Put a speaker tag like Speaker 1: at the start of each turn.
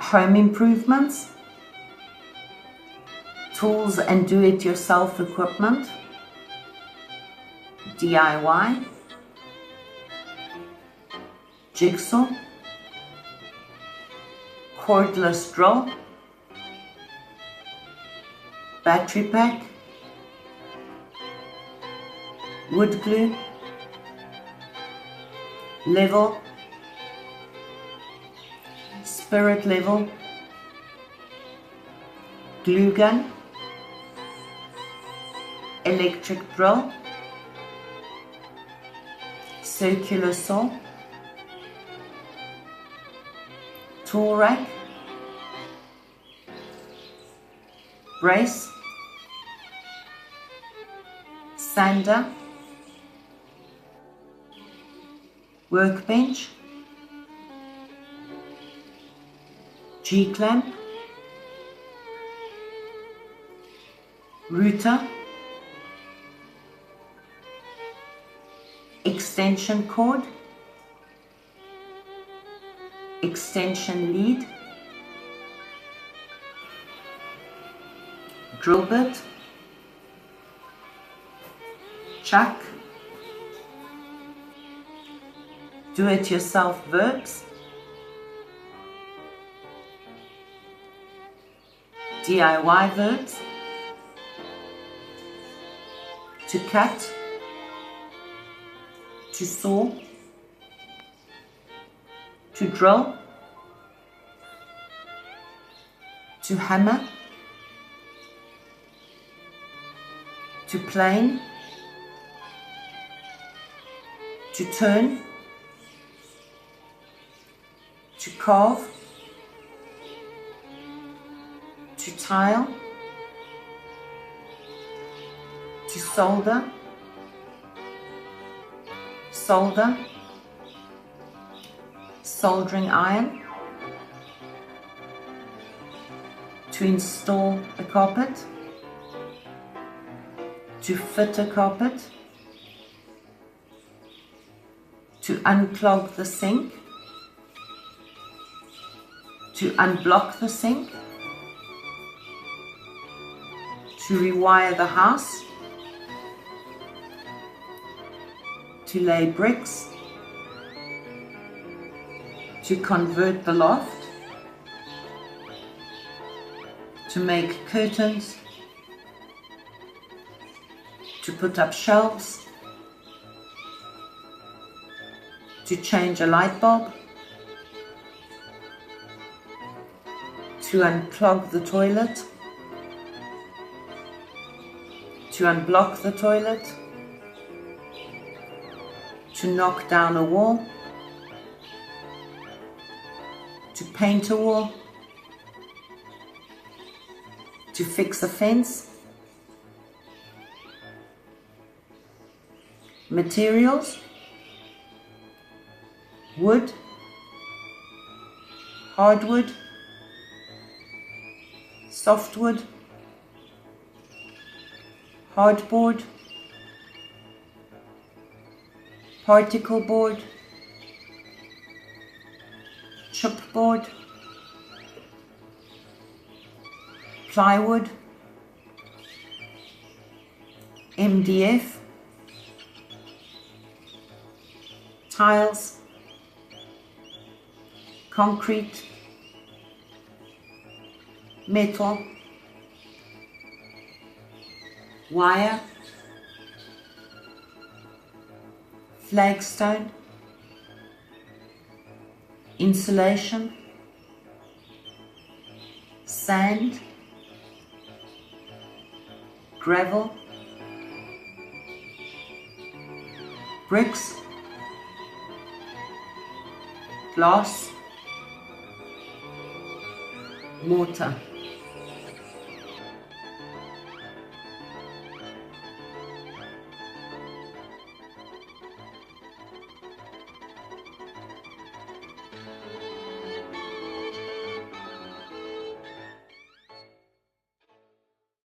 Speaker 1: home improvements, tools and do-it-yourself equipment, DIY, jigsaw, cordless drill, battery pack, wood glue, level, spirit level, glue gun, electric drill, circular saw, tool rack, brace, sander, workbench, G-clamp, router, extension cord, extension lead, drill bit, chuck, do-it-yourself verbs, DIY verbs, to cut, to saw, to drill, to hammer, to plane, to turn, to carve, to tile, to solder, solder, soldering iron, to install a carpet, to fit a carpet, to unclog the sink, to unblock the sink, to rewire the house, to lay bricks, to convert the loft, to make curtains, to put up shelves, to change a light bulb, to unclog the toilet, to unblock the toilet, to knock down a wall, to paint a wall, to fix a fence. Materials: wood, hardwood, softwood, hardboard, particle board, chipboard, plywood, MDF, tiles, concrete, metal, wire, flagstone, insulation, sand, gravel, bricks, glass, mortar.